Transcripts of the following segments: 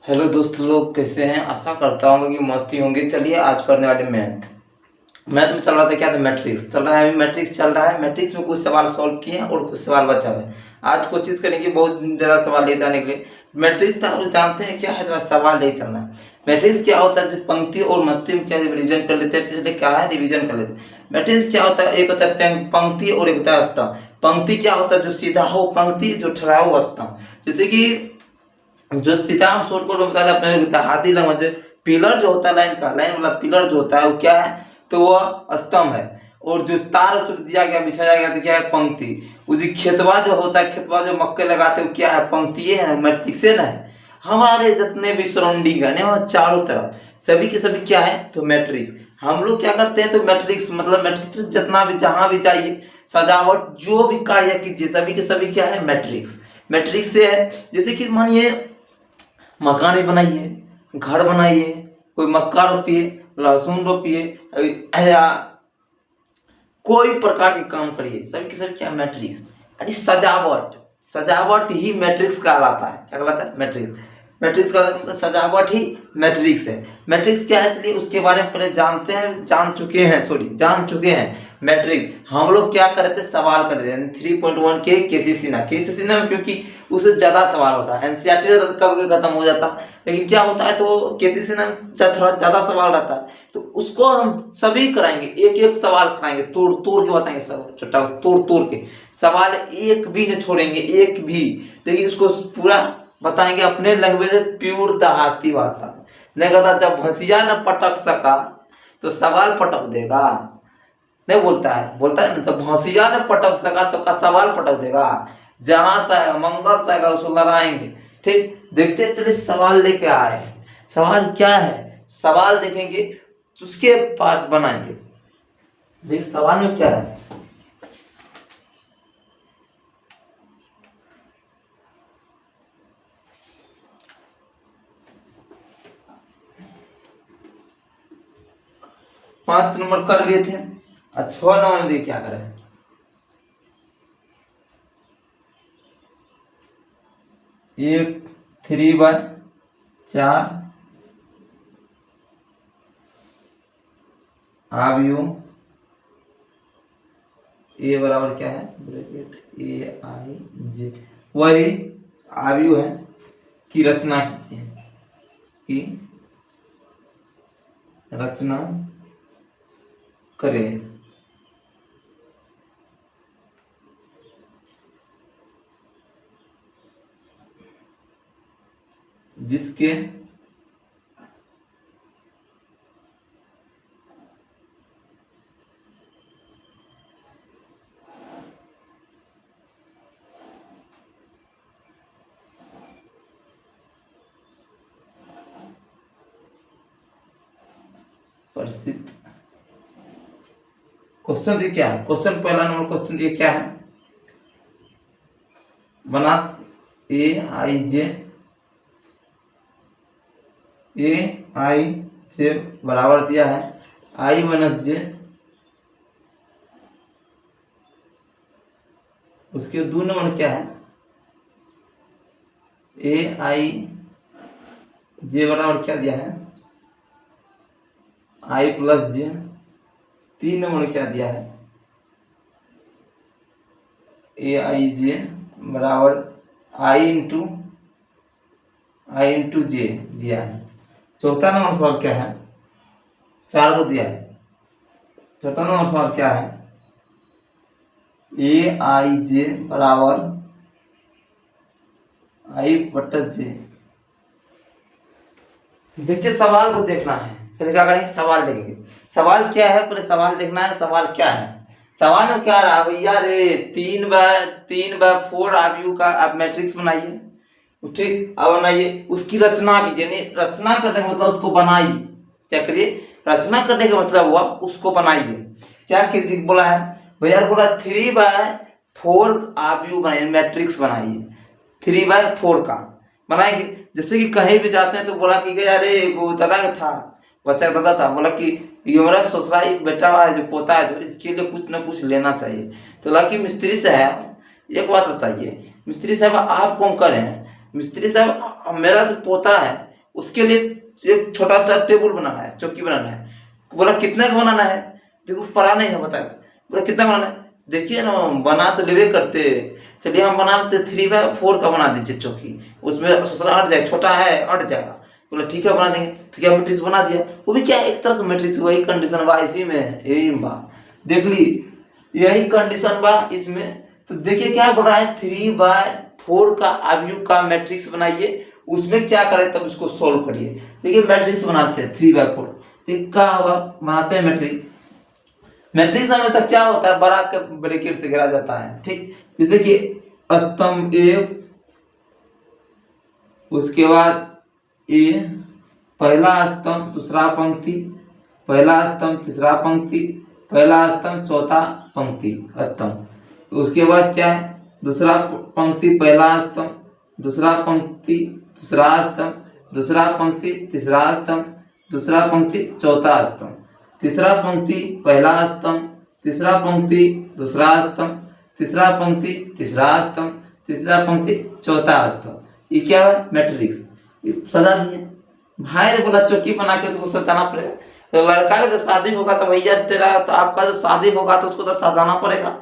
Hello दोस्त लोग, कैसे हैं? आशा करता हूँ कि मस्ती होंगे। चलिए आज पढ़ने वाले मैथ मैथ में चल रहा था। क्या था? मैट्रिक्स चल रहा है। अभी मैट्रिक्स चल रहा है। मैट्रिक्स में कुछ सवाल सॉल्व किए हैं और कुछ सवाल बचा हुआ है। आज कोशिश करेंगे बहुत ज़्यादा सवाल ले जाने के लिए। मैट्रिक्स का आप लोग जानते हैं क्या है? जो सवाल ले चलना है। मैट्रिक्स क्या होता है? जो पंक्ति और मट्टी में क्या रिविजन कर लेते हैं, पिछले क्या है रिविजन कर लेते हैं। मैट्रिक्स क्या होता है? एक होता है पंक्ति और एक होता है स्तंभ। पंक्ति क्या होता है? जो सीधा हो पंक्ति, जो ठहरा हो स्तंभ। जैसे कि जो सीताराम शॉर्टकट में बताया था अपने लिखता है हाथी लंबा। जो पिलर जो होता है लाइन का, लाइन वाला पिलर जो होता है वो क्या है? तो वह स्तंभ है। और जो तार उसको दिया गया, बिछाया गया, तो क्या है? पंक्ति। उसी खेतवा जो होता है, खेतवा जो मक्के लगाते हैं वो क्या है? पंक्ति है, मैट्रिक्स है ना। हमारे जितने भी सराउंडिंग है ना, वहाँ चारों तरफ सभी के सभी क्या है? तो मैट्रिक्स। हम लोग क्या करते हैं? तो मैट्रिक्स मतलब मैट्रिक्स जितना भी जहाँ भी जाइए, सजावट जो भी कार्य कीजिए, सभी के सभी क्या है? मैट्रिक्स। मैट्रिक्स से है। जैसे कि मानिए मकान भी बनाइए, घर बनाइए, कोई मक्का रोपिए, लहसुन रोपिए, या कोई प्रकार के काम करिए, सभी के सभी क्या? मैट्रिक्स। यानी सजावट। सजावट ही मैट्रिक्स कहलाता है। क्या कहलाता है? मैट्रिक्स। मैट्रिक्स का मतलब सजावट ही मैट्रिक्स है। मैट्रिक्स क्या है? चलिए उसके बारे में पहले जानते हैं, जान चुके हैं। मैट्रिक्स हम लोग क्या कर रहे थे? सवाल कर रहे थे 3.1 के केसीसी में, क्योंकि उससे ज़्यादा सवाल होता है। एनसीईआरटी रहता तो कब खत्म हो जाता, लेकिन क्या होता है? तो केसीसी में थोड़ा ज़्यादा सवाल रहता है, तो उसको हम सभी कराएंगे, एक एक सवाल कराएंगे, तोड़ तोड़ के बताएंगे। सब छोटा तोड़ तोड़ के सवाल एक भी नहीं छोड़ेंगे, एक भी। लेकिन उसको पूरा बताएंगे अपने लैंग्वेज में, प्योर देहाती भाषा। नहीं कहता जब भैंसिया न पटक सका तो सवाल पटक देगा। नहीं बोलता है? बोलता है ना, जब भैंसिया न पटक सका तो का सवाल पटक देगा। जहां से आएगा मंगल से आएगा उसको लड़ाएंगे। ठीक, देखते चले सवाल लेके आए। सवाल क्या है? सवाल देखेंगे उसके बाद बनाएंगे। देख सवाल में क्या है। पांच नंबर कर लिए थे, और 6 नंबर देखिए क्या करें। एक 3/4 आव्यूह ए बराबर क्या है? ब्रैकेट ए आई जे, वही आव्यूह है की रचना कीजिए, की रचना करें। जिसके प्रसिद्ध। क्वेश्चन दिए क्या है? क्वेश्चन पहला नंबर क्वेश्चन दिए क्या है? बना ए आई जे बराबर दिया है I-J। उसके 2 नंबर क्या है? A-I-J बराबर क्या दिया है? I+J। 3 नंबर क्या दिया है? A-I-J बराबर I इंटू J दिया है। चौथा नंबर सवाल क्या है? 4 को दिया है। चौथा नंबर सवाल क्या है? A-I-J बराबर I/J। देखिए सवाल को देखना है, पहले क्या करेंगे? सवाल देखेंगे। सवाल क्या है? पहले सवाल देखना है, सवाल क्या है। सवाल में क्या रहा भैया? रे 3/4 आव्यूह का आप मैट्रिक्स बनाइए। ठीक, अब बनाइए, उसकी रचना कीजिए। नहीं, रचना करने का मतलब उसको बनाइए। क्या करिए? रचना करने का मतलब हुआ उसको बनाइए। क्या किसी बोला है भैया? बोला 3/4 आव्यूह बनाइए, मैट्रिक्स बनाइए। 3/4 का बनाएंगे। जैसे कि कहीं भी जाते हैं तो बोला कि अरे वो दादा का था, बच्चा का दादा था, बोला कि ये मेरा ससुरा एक बेटा है, जो पोता है, जो इसके लिए कुछ ना कुछ लेना चाहिए। तो बोला कि मिस्त्री साहब एक बात बताइए, मिस्त्री साहब आप कौन करें? मिस्त्री साहब मेरा जो पोता है उसके लिए एक छोटा सा टेबल बनाना है, चौकी बनाना है। बोला कितने का बनाना है, देखो पढ़ा नहीं है, बताया बोला कितना बनाना है, देखिए ना बना तो लेवे करते, चलिए हम बना लेते 3x4 का बना दीजिए चौकी, उसमें ससुरा अट जाए, छोटा है अट जाएगा। बोला ठीक है बना देंगे। तो क्या मैट्रिक्स बना दिया, वो भी क्या एक तरह से मैट्रिक्स, वही कंडीशन बा इसी में, यही बा देख ली, यही कंडीशन बा इसमें। तो देखिए क्या बोल रहा है, 3/4 का अवयव का मैट्रिक्स बनाइए, उसमें क्या करें तब इसको सोल्व करिए। देखिए मैट्रिक्स बनाते हैं 3/4, तो क्या होगा, बनाते हैं मैट्रिक्स। मैट्रिक्स हमेशा क्या होता है, बड़ा के ब्रैकेट से घेरा जाता है, ठीक। जैसे कि स्तंभ एक, उसके बाद ए, पहला स्तंभ दूसरा पंक्ति, पहला स्तंभ तीसरा पंक्ति, पहला स्तंभ चौथा पंक्ति स्तंभ। उसके बाद क्या है, दूसरा पंक्ति पहला स्तंभ, दूसरा पंक्ति दूसरा स्तंभ, दूसरा पंक्ति तीसरा स्तंभ, दूसरा पंक्ति चौथा स्तंभ, तीसरा पंक्ति पहला स्तंभ, तीसरा पंक्ति दूसरा स्तंभ, तीसरा पंक्ति तीसरा स्तंभ, तीसरा पंक्ति चौथा स्तंभ। ये क्या है, मैट्रिक्स सजा दिए। भाई ने बोला चौकी बना के उसको सजाना पड़ेगा। तो लड़का का जो शादी होगा तो भैया तेरा, तो आपका जो शादी होगा तो उसको तो सजाना पड़ेगा।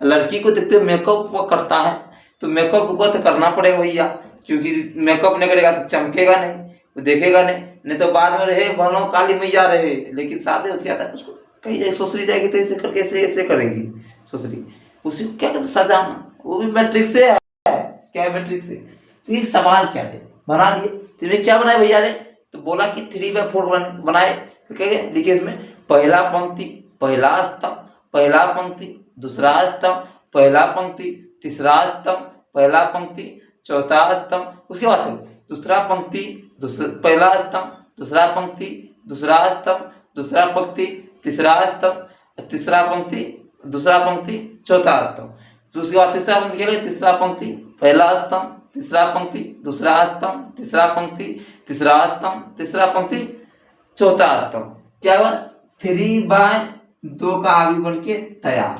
लड़की को देखते मेकअप वो करता है, तो मेकअप को तो करना पड़ेगा भैया, क्योंकि मेकअप नहीं करेगा तो चमकेगा नहीं, वो देखेगा नहीं तो बाद में रहे बनो काली मैया रहे। लेकिन शादी होती है उसको कहीं जाए ससुरी जाएगी तो ऐसे करके ऐसे ऐसे करेगी ससुरी, उसी को क्या कहते सजाना, वो भी मैट्रिक्स से है। क्या है मैट्रिक्स से। तो ये सवाल क्या थे, बना दिए। तो क्या बनाए भैया ने, तो बोला कि 3/4 बनाए। तो क्या लिखे इसमें, पहला पंक्ति पहला स्तंभ, पहला पंक्ति दूसरा स्तंभ, पहला पंक्ति तीसरा स्तंभ, पहला पंक्ति चौथा स्तंभ। उसके बाद चलो दूसरा पंक्ति पहला स्तंभ, दूसरा पंक्ति दूसरा स्तंभ, दूसरा पंक्ति तीसरा स्तंभ, तीसरा पंक्ति दूसरा पंक्ति चौथा स्तंभ। तो उसके बाद तीसरा पंक्ति क्या, तीसरा पंक्ति पहला स्तंभ, तीसरा पंक्ति दूसरा स्तंभ, तीसरा पंक्ति तीसरा स्तंभ, तीसरा पंक्ति चौथा स्तंभ। क्या हुआ, 3/2 का अवयव बन के तैयार।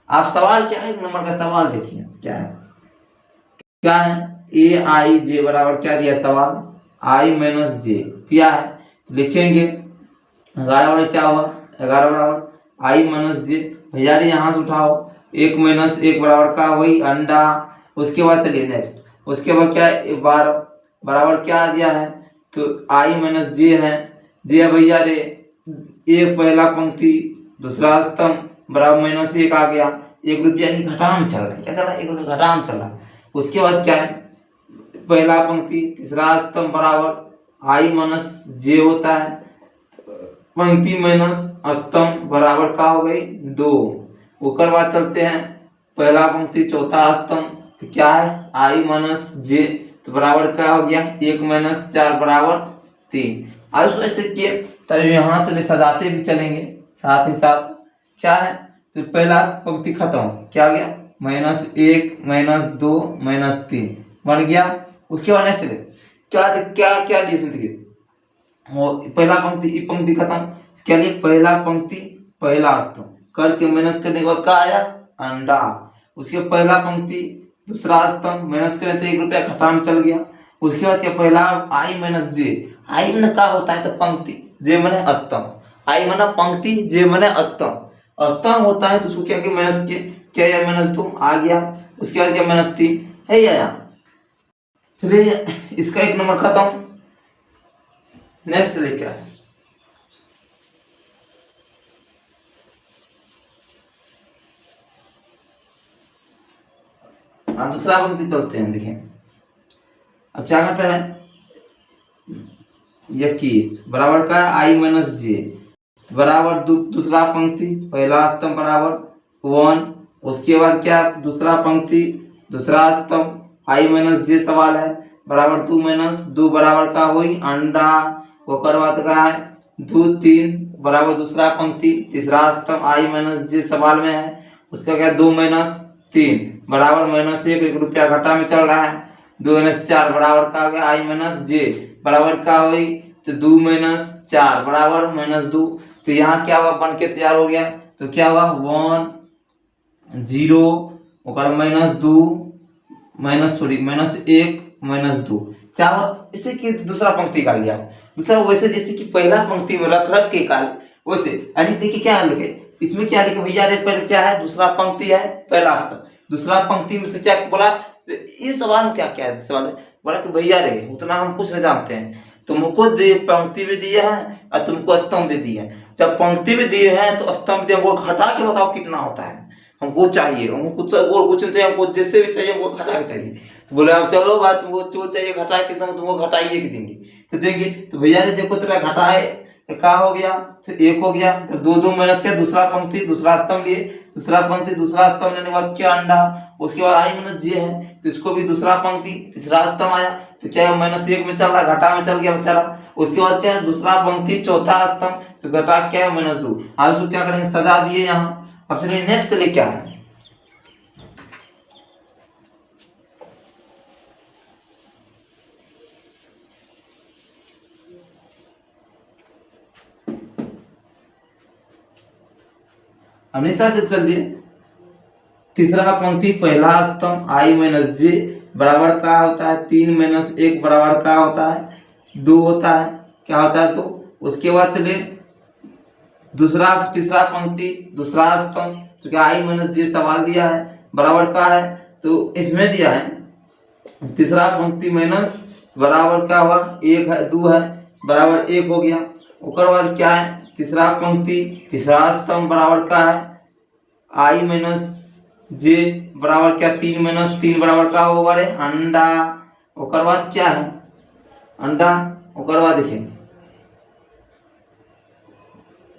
आप सवाल क्या है, एक नंबर का सवाल देखिए क्या है, क्या है aij बराबर क्या दिया सवाल, i-j क्या है, तो लिखेंगे 11 बराबर क्या हुआ, 11 बराबर i-j। भैया यहाँ से उठाओ, 1 - 1 बराबर का वही अंडा। उसके बाद चलिए नेक्स्ट, उसके बाद क्या 12 बराबर क्या दिया है, तो i-j है, जे भैया रे, एक पहला पंक्ति दूसरा स्तंभ बराबर -1 आ गया, 1 रुपया की घटाम चल रहा है, क्या चल रहा है, 1 रुपया घटाम चल रहा है। उसके बाद क्या है, पहला पंक्ति तीसरा स्तंभ बराबर i-j होता है, पंक्ति माइनस स्तंभ बराबर का हो गई 2। उसके बाद चलते हैं पहला पंक्ति चौथा स्तंभ, तो क्या है i-j, तो बराबर क्या हो गया 1 - 4 बराबर 3। अब इसको ऐसे किए तब यहाँ चले सजाते भी चलेंगे साथ ही साथ। क्या है, तो पहला पंक्ति खत्म, क्या हो गया -1 - 2 - 3 बन गया। उसके बाद नेक्स्ट चले, क्या क्या क्या लिखे, वो पहला पंक्ति खत्म, क्या लिखे, पहला पंक्ति पहला स्तंभ करके माइनस करने के बाद क्या आया अंडा। उसके पहला पंक्ति दूसरा स्तंभ माइनस करें तो 1 रुपया घटाम चल गया। उसके बाद क्या, पहला i-j, आई मन क्या होता है, तो पंक्ति, जे मने स्तंभ, आई मना पंक्ति, जे मने स्तंभ, स्तंभ होता है तो उसको क्या किया माइनस किया, क्या या -2 आ गया। उसके बाद क्या -3 है आया। चलिए इसका 1 नंबर खत्म। नेक्स्ट चलिए क्या है, दूसरा पंक्ति चलते हैं। देखिए अब क्या करता है, 21 बराबर का i-j बराबर दूसरा पंक्ति पहला स्तंभ बराबर 1। उसके बाद क्या, दूसरा पंक्ति दूसरा स्तंभ i-j सवाल है बराबर 2 बराबर का हुई अंडा। ओकर बाद का है 2 3 बराबर दूसरा पंक्ति तीसरा स्तंभ i-j सवाल में है। उसका क्या 2 - 3 बराबर -1 रुपया घटा में चल रहा है। 2 - 4 बराबर का हो गया i-j बराबर का हुई, तो 2 - 4 बराबर -2। तो यहाँ क्या हुआ, बन के तैयार हो गया। तो क्या हुआ 1 0 -2 -1 - 2 क्या हुआ, इसे कि दूसरा पंक्ति काट लिया, दूसरा वैसे जैसे कि पहला पंक्ति में रख रख के काट वैसे। यानी देखिए क्या लिखे इसमें, क्या लिखे भैया, पहले क्या है, दूसरा पंक्ति है पहला स्तंभ, दूसरा पंक्ति में से क्या बोला, ये सवाल में क्या क्या है, सवाल बोला कि भैया रे उतना हम कुछ नहीं जानते हैं, तुमको पंक्ति भी दिए हैं और तुमको स्तंभ भी दिए हैं, जब पंक्ति भी दिए हैं तो स्तंभ दिए, हमको घटा के बताओ कितना होता है, हमको चाहिए, हमको कुछ और कुछ नहीं चाहिए, हमको जैसे भी चाहिए हमको घटा के चाहिए। तो बोले हम चलो भाई तुमको जो चाहिए घटा के तुमको घटाइए के देंगे, तो देंगे। तो भैया ने देखो तेरा घटाए तो क्या हो गया, तो एक हो गया, तो दो दो माइनस के दूसरा पंक्ति दूसरा स्तंभ लिए, दूसरा पंक्ति दूसरा स्तंभ लेने के बाद क्या अंडा, उसके बाद आई माइनस जे है तो इसको भी दूसरा पंक्ति तीसरा स्तंभ आया, तो क्या माइनस एक में चल रहा, घटा में चल गया बेचारा। उसके बाद क्या है, दूसरा पंक्ति चौथा स्तंभ, तो घटा क्या है माइनस 2। अब इसको क्या करेंगे, सजा दिए यहाँ। अब चलिए नेक्स्ट चलिए क्या है, हमेशा से चल दिए, तीसरा पंक्ति पहला स्तंभ आई माइनस जे बराबर का होता है 3 माइनस 1 बराबर का होता है 2 होता है, क्या होता है, तो उसके बाद चलिए दूसरा तीसरा पंक्ति दूसरा स्तंभ, तो क्या आई माइनस जे सवाल दिया है बराबर का है, तो इसमें दिया है तीसरा पंक्ति माइनस बराबर का हुआ 1 है 2 है बराबर 1 हो गया। उसके बाद क्या है, तीसरा पंक्ति तीसरा स्तंभ बराबर का है आई माइनस जे बराबर क्या 3 माइनस 3 बराबर का होगा रे अंडा। उसके बाद क्या है अंडा, उसके बाद देखिए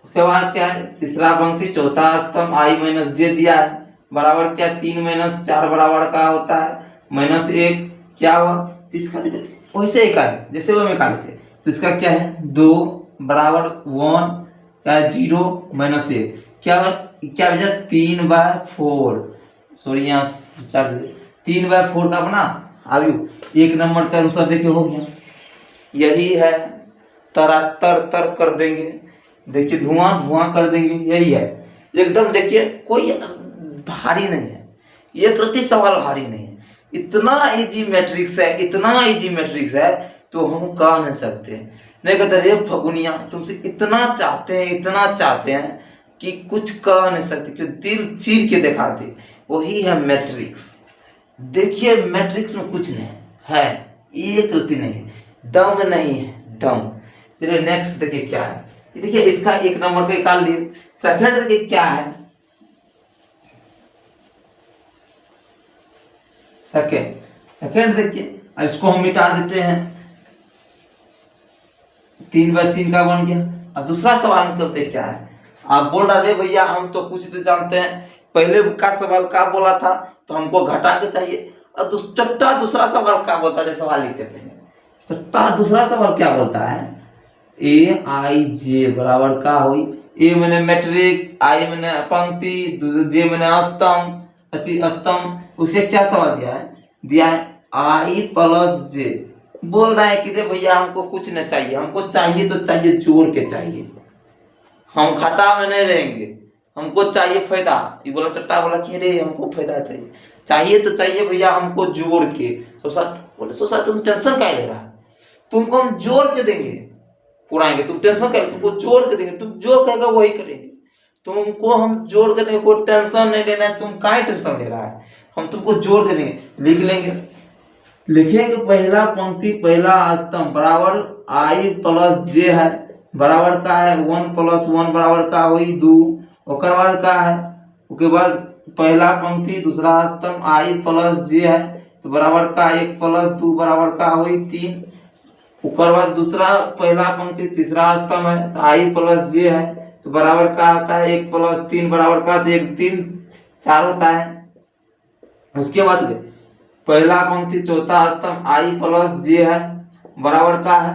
उसके बाद क्या है, तीसरा पंक्ति चौथा स्तंभ आई माइनस जे दिया है बराबर क्या 3 माइनस 4 बराबर का होता है माइनस 1, क्या हुआ, इसका वैसे ही काट जैसे वो में काटे थे, तो इसका क्या है 2 बराबर 1 क्या है 0 माइनस 1, क्या क्या बचा 3/4, सॉरी यहाँ 3/4 का बना। अब 1 नंबर का आंसर देखिए हो गया, यही है तर तर कर देंगे, देखिए धुआं धुआं कर देंगे, यही है एकदम। देखिए कोई भारी नहीं है, ये प्रति सवाल भारी नहीं है, इतना इजी मैट्रिक्स है, इतना इजी मैट्रिक्स है तो हम कह नहीं सकते। नहीं कहते रे फगुनिया तुमसे इतना चाहते हैं कि कुछ कह नहीं सकते, कि दिल चीर के दिखाते, वही है मैट्रिक्स। देखिए मैट्रिक्स में कुछ नहीं है, एक रति नहीं है, दम नहीं है, दम। फिर नेक्स्ट देखिए क्या है, देखिए इसका 1 नंबर का निकाल लिए। सेकंड देखिए क्या है, सेकंड देखिए, अब इसको हम मिटा देते हैं, 3/3 का बन गया। अब दूसरा सवाल में चलते क्या है, आप बोल रहे भैया हम तो कुछ नहीं जानते हैं, पहले का सवाल क्या बोला था, तो हमको घटा के चाहिए। और चट्टा दूसरा सवाल क्या बोलता है, सवाल लिखते पहले, चट्टा दूसरा सवाल क्या बोलता है, ए आई जे बराबर का हुई, ए मैंने मैट्रिक्स, आई मैंने पंक्ति, जे मैंने स्तंभ, उसे क्या सवाल दिया है आई प्लस जे। बोल रहा है कि रे भैया हमको कुछ नहीं चाहिए, हमको चाहिए तो चाहिए जोड़ के चाहिए, हम घाटा में नहीं रहेंगे, हमको चाहिए फायदा। ये बोला चट्टा बोला कि रे हमको फायदा चाहिए तो चाहिए भैया हमको जोड़ के। बोले तुम टेंशन क्या ले रहा है, तुमको हम जोड़ के देंगे पुराएंगे, तुम टेंशन क्या, तुमको जोड़ के देंगे, तुम जो कहेगा वही करेंगे, तुमको हम जोड़ के देंगे, कोई टेंशन नहीं लेना है, तुम काहे टेंशन ले रहा है, हम तुमको जोड़ के देंगे। लिख लेंगे, लिखेंगे पहला पंक्ति पहला स्तंभ बराबर आई प्लस जे है बराबर का है 1 + 1 बराबर का हुई 2। उसके बाद का है, उसके बाद पहला पंक्ति दूसरा स्तंभ आई प्लस जे है तो बराबर का 1 + 2 बराबर का हुई 3। उसके बाद दूसरा पहला पंक्ति तीसरा स्तंभ है तो आई प्लस जे है तो बराबर का होता है 1 + 3 बराबर का, तो 1 3 4 होता है। उसके बाद पहला पंक्ति चौथा स्तंभ आई प्लस जे है बराबर का है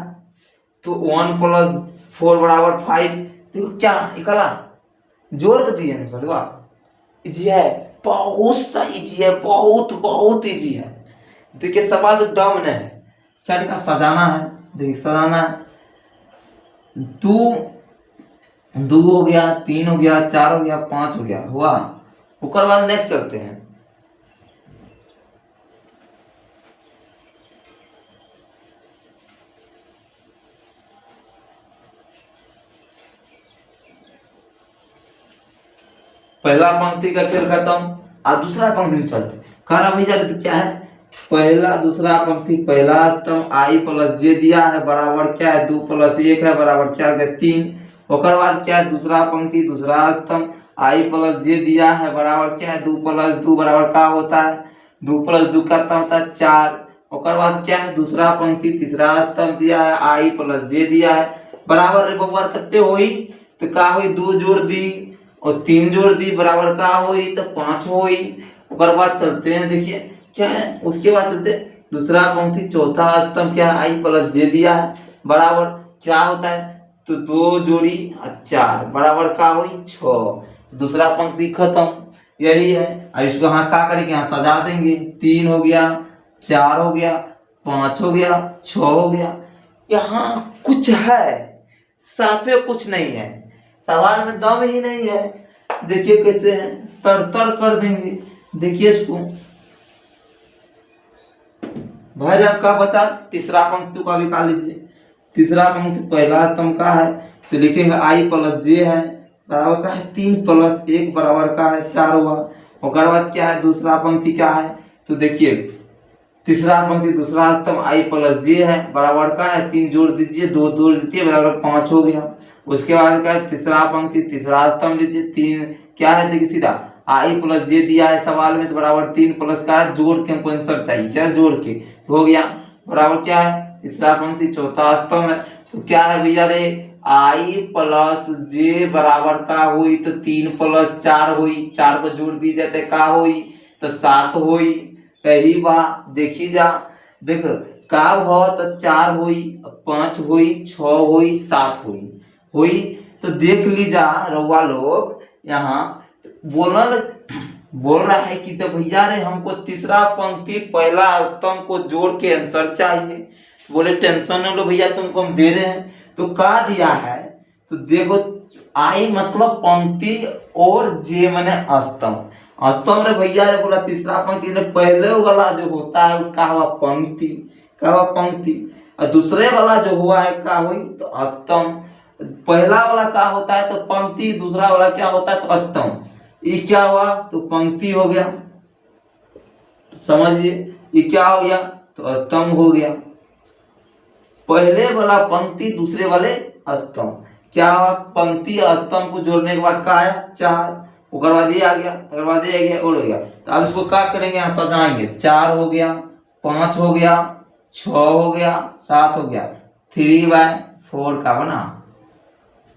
तो 1 + 4 बराबर 5। देखो क्या निकला, जोड़ के दिए ना सर, इजी है, बहुत सा इजी है, बहुत इजी है। देखिए सवाल दम नहीं है, क्या लिखा सजाना है, देखिए सजाना है, 2 हो गया, 3 हो गया, 4 हो गया, 5 हो गया, हुआ। उसके बाद नेक्स्ट चलते हैं, पहला पंक्ति का खेल खत्म। अब दूसरा पंक्ति में चलते। कह रहा भैया तो क्या है, पहला दूसरा पंक्ति, पहला स्तंभ आई प्लस जे दिया है बराबर क्या है 2 + 1 है बराबर क्या है 3। ओकर बाद क्या है दूसरा पंक्ति दूसरा स्तंभ आई प्लस जे दिया है बराबर क्या है 2 + 2 बराबर क्या होता है 2 + 2 का होता है 4। ओकर बाद क्या है दूसरा पंक्ति तीसरा स्तंभ दिया है आई प्लस जे दिया है बराबर बराबर कितने हुई तो का हुई 2 जोड़ दी और 3 जोड़ दी बराबर का हुई तो 5 हुई। ओकर बाद चलते हैं, देखिए क्या है उसके बाद चलते दूसरा पंक्ति चौथा स्तंभ क्या है आई प्लस जे दिया है बराबर क्या होता है तो 2 जोड़ी 4 बराबर का हुई 6। दूसरा पंक्ति खत्म, यही है। अब इसको यहाँ क्या करेंगे, यहाँ सजा देंगे। 3 हो गया, 4 हो गया, 5 हो गया, 6 हो गया। यहाँ कुछ है, साफे कुछ नहीं है, सवाल में दम ही नहीं है। देखिए कैसे है, तर तर कर देंगे। देखिए इसको भाई आपका बचा तीसरा पंक्ति का भी काट लीजिए। तीसरा पंक्ति पहला स्तंभ का है तो लिखेंगे आई प्लस जे है बराबर का है 3 + 1 बराबर का है 4 हुआ। ओकर बाद क्या है दूसरा पंक्ति क्या है तो देखिए तीसरा पंक्ति दूसरा स्तंभ आई प्लस जे है बराबर का है 3 जोड़ दीजिए 2 जोड़ दीजिए बराबर 5 हो गया। उसके बाद क्या है तीसरा पंक्ति तीसरा स्तंभ लीजिए 3 क्या है देखिए सीधा आई प्लस जे दिया है सवाल में तो बराबर 3 प्लस का है जोड़ के हमको आंसर चाहिए क्या जोड़ के हो गया बराबर क्या है तीसरा पंक्ति चौथा स्तंभ है तो क्या है भैया रे आई प्लस जे बराबर का हुई तो 3 + 4 हुई 4 को जोड़ दी जाते का हुई तो 7 हुई। यही बात देखी जा देखो का हो तो 4 हुई 5 हुई 6 हुई 7 हुई तो देख लीजा रउआ लोग यहाँ बोल रहा है कि तो भैया रे हमको तीसरा पंक्ति पहला स्तंभ को जोड़ के आंसर चाहिए। बोले टेंशन न लो भैया तुमको हम दे रहे हैं। तो का दिया है तो देखो आई मतलब पंक्ति और जे माने स्तंभ रे भैया रे बोला तीसरा पंक्ति ने पहले वाला जो होता है का हुआ पंक्ति का हुआ पंक्ति और दूसरे वाला जो हुआ है का हुई तो स्तंभ। पहला वाला का होता है तो पंक्ति दूसरा वाला क्या होता है तो स्तंभ। ये क्या हुआ तो पंक्ति हो गया समझिए ये क्या हो गया तो स्तंभ हो गया। पहले वाला पंक्ति दूसरे वाले स्तंभ क्या हुआ पंक्ति स्तंभ को जोड़ने के बाद का आया 4 ओकर बाद ये आ गया ओकर बाद ये आ गया और हो गया। तो अब इसको क्या करेंगे यहाँ सजाएंगे 4 हो गया 5 हो गया 6 हो गया 7 हो गया 3/4 का बना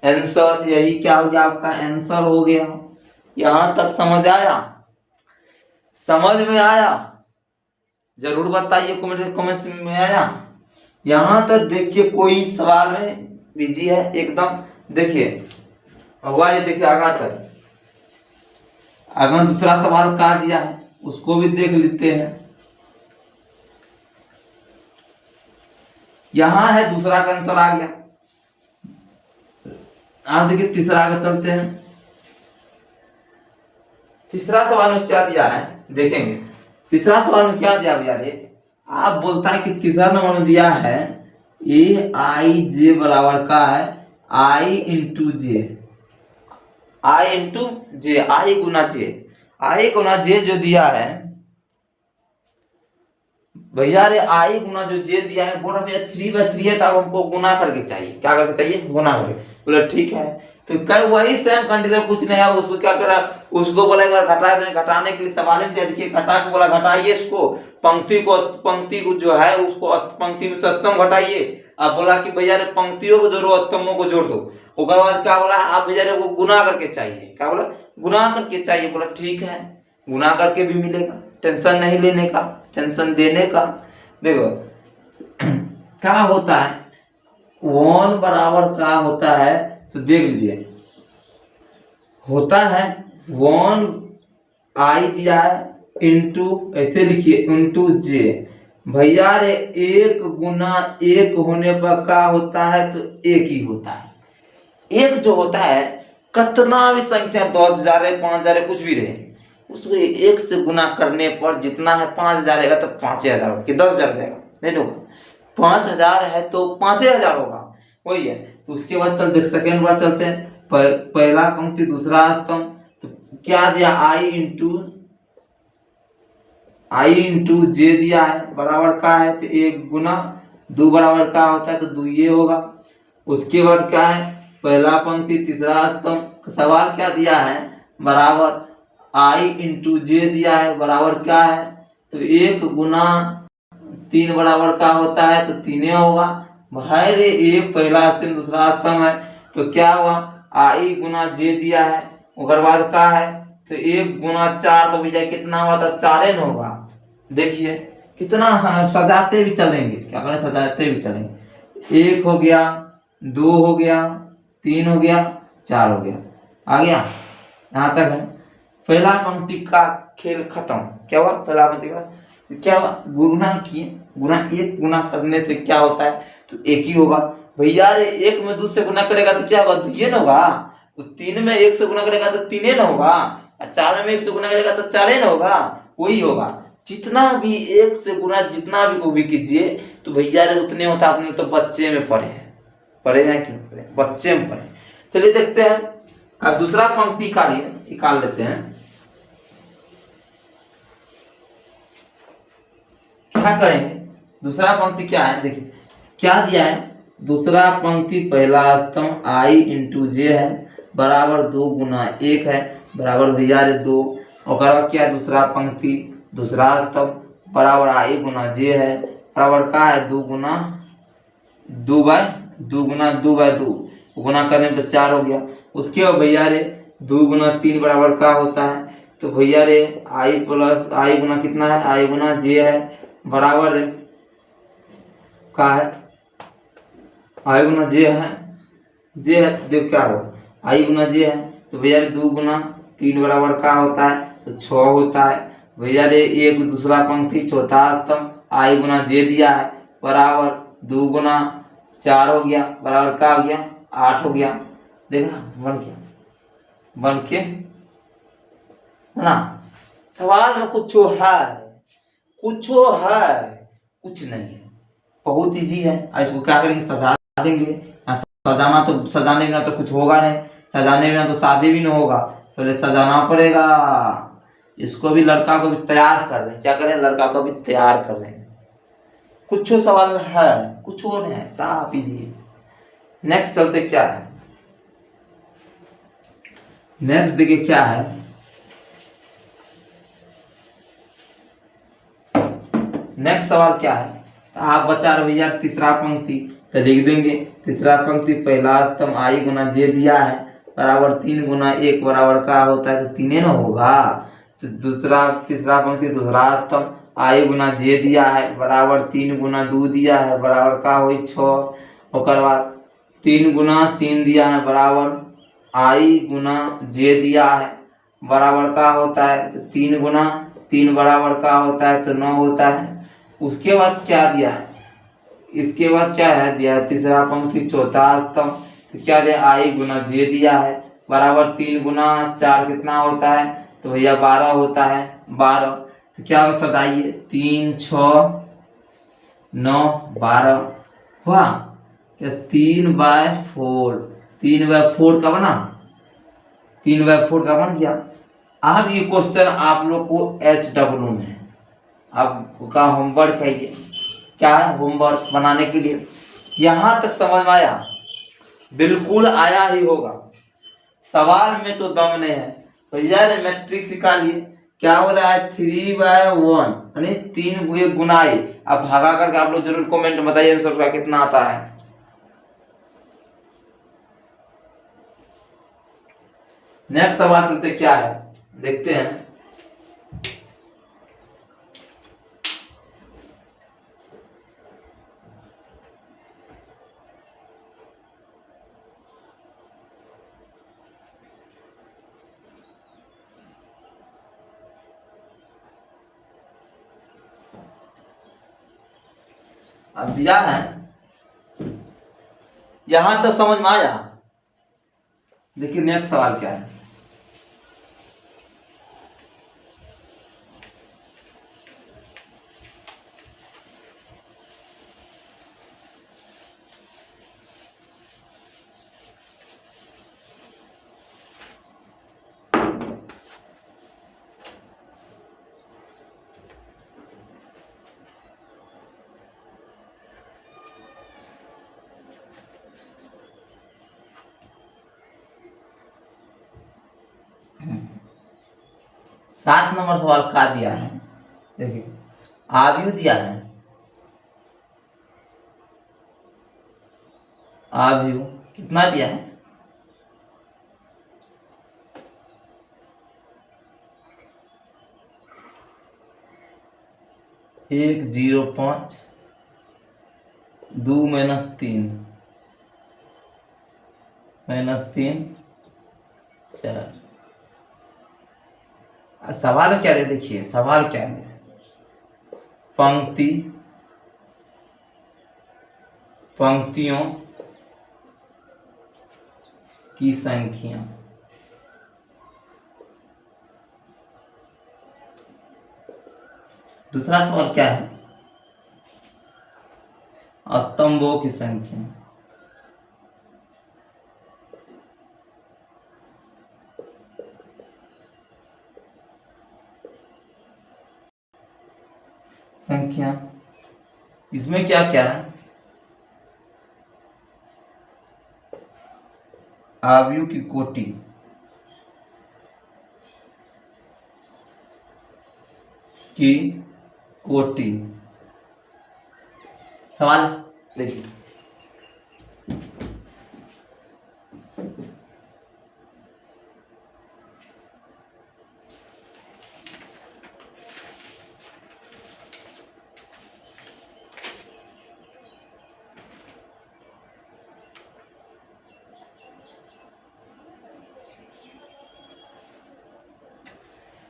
आंसर। यही क्या हो गया आपका आंसर हो गया। यहां तक समझ आया, समझ में आया जरूर बताइए कमेंट में आया। यहां तक देखिए कोई सवाल में बिजी है एकदम। देखिए देखिए आगा चल अगर दूसरा सवाल का दिया है उसको भी देख लेते हैं। यहां है दूसरा का आंसर आ गया। आप देखिए तीसरा आगे चलते हैं। तीसरा सवाल में क्या दिया है देखेंगे। तीसरा सवाल में क्या दिया भैया रे आप बोलता है कि तीसरा नंबर में दिया है ए आई जे बराबर का है आई इंटू जे आई गुना जे जो दिया है भैया रे आई गुना जो जे दिया है बोला भैया 3/3 है तो अब हमको गुना करके चाहिए। क्या करके चाहिए गुना करके। बोला ठीक है तो कल वही सेम कंडीशन कुछ नहीं है उसको क्या करा उसको बोला एक बार घटा देने घटाने के लिए सवाल में देखिए घटा के बोला घटाइए इसको पंक्ति को जो है उसको पंक्ति में स्तंभ घटाइए। अब बोला कि भैया रे पंक्तियों को जोड़ो स्तंभों को जोड़ दो। उसके बाद क्या बोला आप भैया रे को गुना करके चाहिए। क्या बोला गुना करके चाहिए। बोला ठीक है गुना करके भी मिलेगा टेंशन नहीं लेने का टेंशन देने का। देखो क्या होता है 1 बराबर क्या होता है तो देख लीजिए होता है 1 आई दिया है इंटू ऐसे लिखिए इंटू जे। भैया रे 1 गुना 1 होने पर क्या होता है तो 1 ही होता है। 1 जो होता है कितना भी संख्या 10,000 है 5,000 है कुछ भी रहे उसको 1 से गुना करने पर जितना है 5,000 रहेगा तो 5,000 कि 10,000 जाएगा नहीं होगा 5,000 है तो 5,000 होगा वही है। तो उसके बाद चल देख सेकेंड बार चलते हैं पहला पंक्ति दूसरा स्तंभ तो क्या दिया, आई इंटू जे दिया है बराबर का है, तो एक गुना दो बराबर का होता है, तो दो ये होगा। उसके बाद क्या है, पहला पंक्ति तीसरा स्तंभ, सवाल क्या दिया है, बराबर आई इंटू जे दिया है बराबर क्या है, तो एक गुना तीन बराबर का होता है, तो तीन होगा भाई रे। एक पहला स्तंभ दूसरा स्तंभ है, तो क्या हुआ, आई गुना जे दिया है, उसके बाद क्या है, तो एक गुना चार, तो भैया कितना हुआ था, चार न होगा। देखिए कितना आसान है, सजाते भी चलेंगे, क्या करें, सजाते भी चलेंगे। एक हो गया, दो हो गया, तीन हो गया, चार हो गया, आ गया, यहाँ तक है। पहला पंक्ति का खेल खत्म। क्या हुआ, पहला पंक्ति का क्या हुआ, गुना किए, गुना एक गुना करने से क्या होता है, तो एक ही होगा भैया। एक में दो से गुना करेगा तो क्या होगा, तो ये ना होगा। तो तीन में एक से गुना करेगा तो तीन ना होगा, और चार में एक से गुना करेगा तो चार ना होगा, वही होगा। जितना भी एक से गुना जितना भी को भी कीजिए तो भैया उतने होता। आपने तो बच्चे में पढ़े हैं, पढ़े हैं कि नहीं पढ़े, बच्चे में पढ़े। चलिए देखते हैं, अब दूसरा पंक्ति निकाल लेते हैं। क्या करेंगे, दूसरा पंक्ति क्या है, देखिए क्या दिया है, दूसरा पंक्ति पहला स्तंभ आई इंटू जे है बराबर दो गुना एक है बराबर भैया दो। और क्या है, दूसरा पंक्ति दूसरा स्तंभ बराबर आई गुना जे है बराबर का है दो गुना दो बाय दो गुना दो बाय दो, गुना करने पर चार हो गया। उसके बाद भैया रे दो गुना तीन बराबर का होता है, तो भैया रे आई प्लस आई गुना कितना है, आई गुना जे है बराबर का है, आई गुना जे है, देख क्या हो, आई गुना जे है, तो भैया दो गुना तीन बराबर का होता है, तो 6 होता है। भैया रे एक दूसरा पंक्ति चौथा स्तंभ आई गुना जे दिया है बराबर दो गुना चार हो गया बराबर का हो गया 8 हो गया। देखा बन के है ना। सवाल में कुछ है, कुछ नहीं है, बहुत इजी है। इसको क्या करेंगे, सजा देंगे। सजाना तो सजाने बिना तो कुछ होगा नहीं, सजाने बिना तो शादी भी नहीं होगा, पहले सजाना पड़ेगा। इसको भी लड़का को भी तैयार कर रहे हैं, क्या करें, लड़का को भी तैयार कर रहे हैं। कुछ सवाल है, कुछ नहीं है, साफ इजी है। नेक्स्ट चलते, क्या है नेक्स्ट, देखिए क्या है, नेक्स्ट सवाल क्या है, आप बचा रहे भैया तीसरा पंक्ति, तो लिख देंगे तीसरा पंक्ति पहला स्तंभ आई गुना जे दिया है बराबर तीन गुना एक बराबर का होता है, तो तीन ना होगा। तो तीसरा पंक्ति दूसरा स्तंभ आई गुना जे दिया है बराबर तीन गुना दो दिया है बराबर का हो 6। और बाद तीन गुना तीन दिया है बराबर आई गुना जे दिया है बराबर का होता है, तो तीन गुना तीन बराबर का होता है, तो 9 होता है। उसके बाद क्या दिया है, इसके बाद क्या है दिया है, तीसरा पंक्ति चौथा स्तंभ, तो क्या दिया, आई गुना जे दिया है बराबर तीन गुना चार कितना होता है, तो भैया 12 होता है, 12। तो क्या हो, सदाइए 3 6 9 12 हुआ क्या, 3/4 का बना, 3/4 का बन गया। अब ये क्वेश्चन आप लोग को HW में आपका होमवर्क है, ये क्या है, होमवर्क बनाने के लिए। यहां तक समझ में आया, बिल्कुल आया ही होगा, सवाल में तो दम नहीं है। तो यार मैट्रिक्स निकालिए, क्या हो रहा है, 3/1 यानी 3 गुनाई। अब भागा करके आप लोग जरूर कमेंट में बताइए आंसर का कितना आता है। नेक्स्ट सवाल चलते, क्या है देखते हैं। अब दिया है, यहां तक समझ में आया। देखिए नेक्स्ट सवाल क्या है, 7 नंबर सवाल का दिया है, देखिए आयु दिया है, आयु कितना दिया है, 105 2 -3 4। सवाल क्या है, देखिए सवाल क्या है, पंक्तियों की संख्या, दूसरा सवाल क्या है, स्तंभों की संख्या, इसमें क्या क्या है, आयु की कोटि, की कोटि। सवाल देखिए,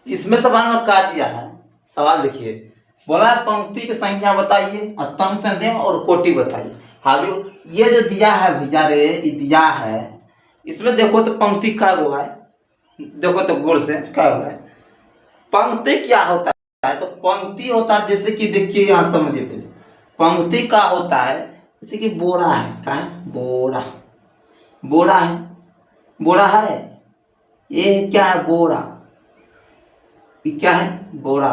इसमें सवाल में काट दिया है। सवाल देखिए, बोला है पंक्ति की संख्या बताइए, स्तंभ संख्या और कोटि बताइए। हालांकि ये जो दिया है भैया रे, ये दिया है, इसमें देखो तो पंक्ति का वो है, देखो तो गोल से क्या हुआ है। पंक्ति क्या होता है, तो पंक्ति होता है जैसे कि देखिए यहाँ समझिए पहले, पंक्ति का होता है जैसे कि बोरा है, क्या है, बोरा, बोरा है, बोरा है, ये क्या है, बोरा, ये क्या है, बोरा,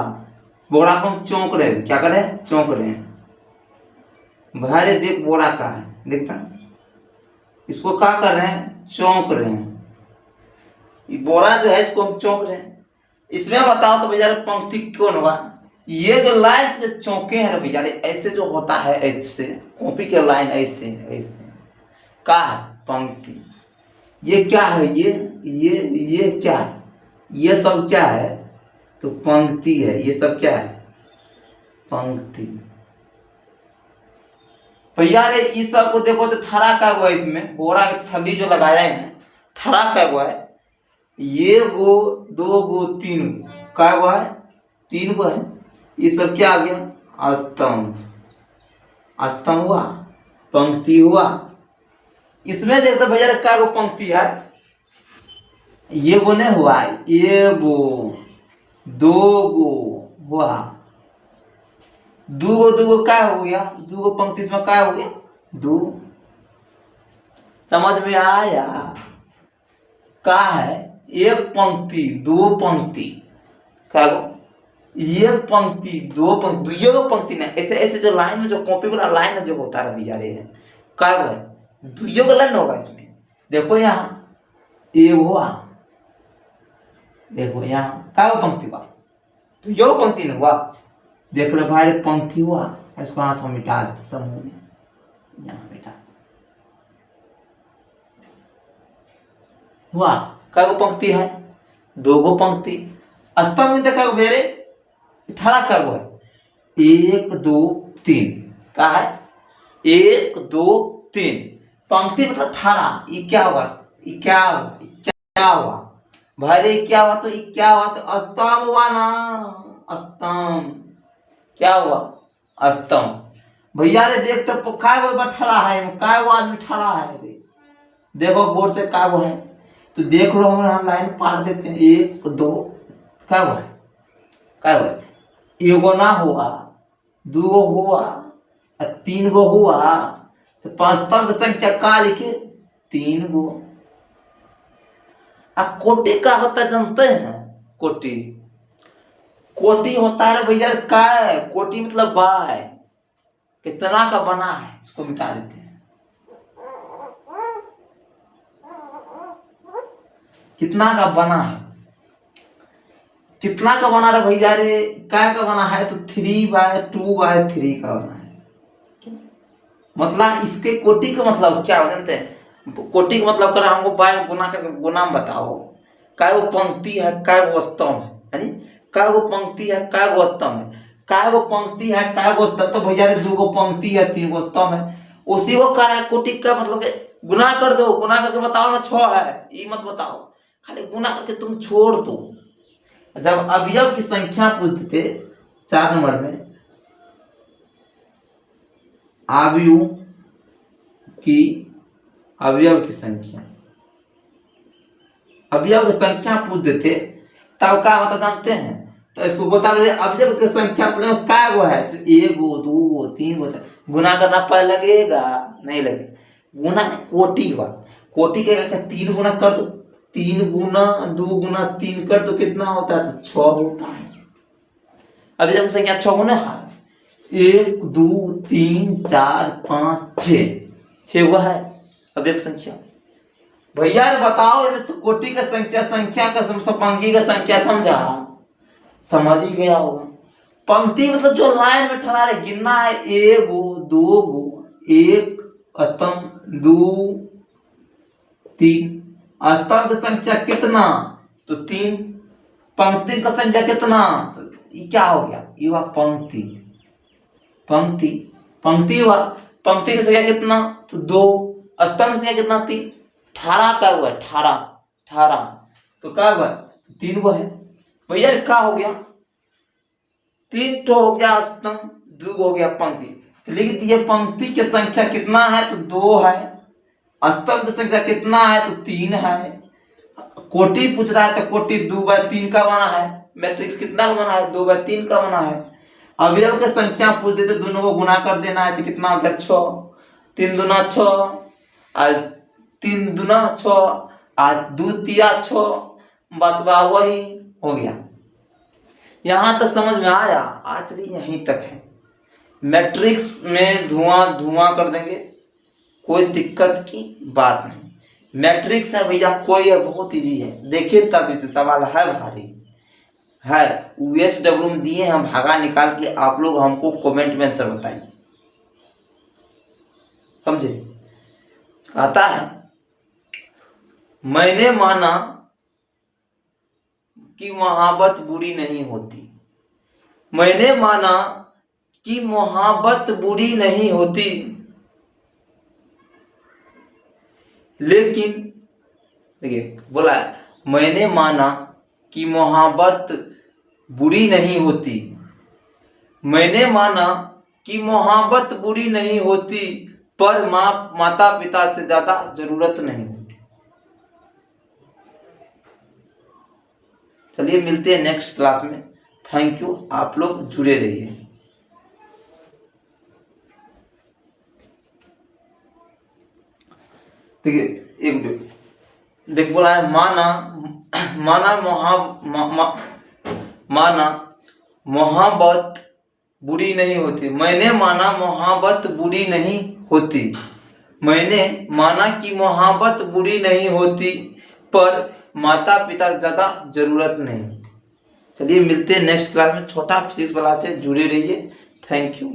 बोरा को हम चौंक रहे हैं, क्या कर रहे हैं, चौंक रहे हैं। भाई देख बोरा का है, देखता, इसको क्या कर रहे हैं, चौंक रहे हैं। ये बोरा जो है इसको हम चौंक रहे हैं। इसमें बताओ तो भैया पंक्ति कौन होगा, ये जो लाइन से जो चौके हैं भैया ऐसे जो होता है, ऐसे कॉपी के लाइन ऐसे ऐसे का है पंक्ति। ये क्या है, ये क्या है, ये सब क्या है, तो पंक्ति है, ये सब क्या है, पंक्ति। भैया रे इस सब को देखो तो थरा का हुआ है, इसमें बोरा के छली जो लगाए हैं थरा का हुआ है, ये गो दो गो तीन गो का हुआ है, 3 गो है। ये सब क्या आ गया, स्तंभ, स्तंभ हुआ, पंक्ति हुआ। इसमें देखते भैया क्या गो पंक्ति है, ये गो नहीं हुआ, ये गो दो गो हुआ, दो क्या हो गया, दो पंक्ति इसमें क्या हो गया, दो। समझ में आया, क्या है, एक पंक्ति दो पंक्ति, क्या ये पंक्ति दो पंक्ति, दुइयों को पंक्ति नहीं, ऐसे ऐसे जो लाइन में जो कॉपी वाला लाइन जो होता है भैया रे, क्या है, दुइयों का लाइन होगा इसमें। देखो यहाँ ये हुआ, देखो यहाँ क्या हुआ, पंक्ति हुआ, दुइयों पंक्ति नहीं हुआ। देख लो भाई पंक्ति हुआ, इसको हाथ से मिटा देते समूह में, यहाँ मिटा हुआ। क्या पंक्ति है, 2 गो पंक्ति। स्तंभ में देखा मेरे ठड़ा क्या है, 1 2 3 क्या है, 1 2 3 पंक्ति मतलब ठड़ा। ये क्या होगा, ये क्या हुआ, क्या हुआ भाई रे, क्या हुआ, तो ये क्या हुआ, तो स्तंभ हुआ ना, स्तंभ क्या हुआ, स्तंभ। भैया रे देख तो काय वो ठड़ा है, काय वो आदमी ठड़ा है रे, देखो बोर्ड से काय वो है, तो देख लो हम लाइन पार देते हैं, 1 2 क्या हुआ है, क्या हुआ, एगो ना हुआ, 2 गो हुआ, 3 गो हुआ, तो स्तंभ संख्या का लिखे, 3 गो। कोटि का होता है जानते हैं, कोटि, कोटि होता है भैया काय, कोटि मतलब बाय, कितना का बना है, इसको मिटा देते हैं, कितना का बना है, कितना का बना रहा भैया रे, क्या का बना है, तो 3/2/3 का बना है। मतलब इसके कोटि का मतलब क्या हो जानते हैं? कोटि का मतलब कर हमको बाय गुना करके गुना में बताओ, काय वो पंक्ति है, काय वो स्तंभ है, यानी काय वो पंक्ति है, काय वो स्तंभ है, काय वो पंक्ति है, काय वो स्तंभ, तो भैया रे 2 गो पंक्ति है, 3 गो स्तंभ है, उसी को कह रहा है कोटि का मतलब के गुना कर दो, गुना करके बताओ ना 6 है, ये मत बताओ, खाली गुना करके तुम छोड़ दो। जब अवयव की संख्या पूछते थे 4 नंबर में, अवयव की अवयव की संख्या, अवयव की संख्या पूछते थे, तब क्या होता जानते हैं? तो इसको बता रहे अवयव की संख्या पूछने में क्या गो है, तो 1 गो 2 गो 3 गो, गुना करना पर लगेगा नहीं लगेगा, गुना कोटि हुआ, कोटि के 3 गुना कर दो, 3 गुना 2 गुना 3 कर दो, कितना होता है? तो 6 होता है। अवयव की संख्या 6 गुना है, 1 2 3 4 5 6 गो है अवयव संख्या। भैया बताओ तो कोटि का संख्या का पंक्ति का संख्या समझा, समझ ही गया होगा। पंक्ति मतलब जो लाइन में ठहरा रहे, गिनना है 1 गो 2 गो, 1 स्तंभ 2 3, स्तंभ की संख्या कितना? तो 3, पंक्ति का संख्या कितना? तो ये क्या हो गया? ये हुआ पंक्ति, पंक्ति पंक्ति हुआ, पंक्ति की संख्या कितना? तो 2, स्तंभ की संख्या कितना? 3, 18 का हुआ 18, 18 तो क्या हुआ? 3 गो है। भैया क्या हो गया? 3 तो हो गया स्तंभ, 2 हो गया पंक्ति, तो लिख दिए पंक्ति की संख्या कितना है? तो 2 है, स्तंभ की संख्या कितना है? तो 3 है, कोटि पूछ रहा है तो कोटि 2/3 का बना है, मैट्रिक्स कितना का बना है? 2/3 का बना है। अवयव की संख्या पूछ देते, दोनों को गुना कर देना है, तो कितना हो गया? 6, 3 दूना 6, 3 दूना 6, 2 तिया 6, बतवा वही हो गया। यहां तक समझ में आया? आज चलिए यहीं तक है। मैट्रिक्स में धुआं कर देंगे, कोई दिक्कत की बात नहीं। मैट्रिक्स है भैया, कोई है, बहुत इजी है। देखिए तब इस सवाल है भारी है, USW में दिए हैं भागा निकाल के, आप लोग हमको कमेंट में आंसर बताइए, समझे? आता है, मैंने माना कि मोहब्बत बुरी नहीं होती, मैंने माना कि मोहब्बत बुरी नहीं होती, लेकिन देखिए बोला है, मैंने माना कि मोहब्बत बुरी नहीं होती, मैंने माना कि मोहब्बत बुरी नहीं होती, पर माता पिता से ज्यादा जरूरत नहीं होती। चलिए मिलते हैं नेक्स्ट क्लास में। थैंक यू, आप लोग जुड़े रहिए। देखिए एक देख बोला है, माना मोहब्बत बुरी नहीं होती, मैंने माना मोहब्बत बुरी नहीं होती, मैंने माना कि मोहब्बत बुरी नहीं होती, पर माता पिता से ज्यादा जरूरत नहीं होती। चलिए मिलते हैं नेक्स्ट क्लास में। छोटा फिजिक्स वाला से जुड़े रहिए। Thank you.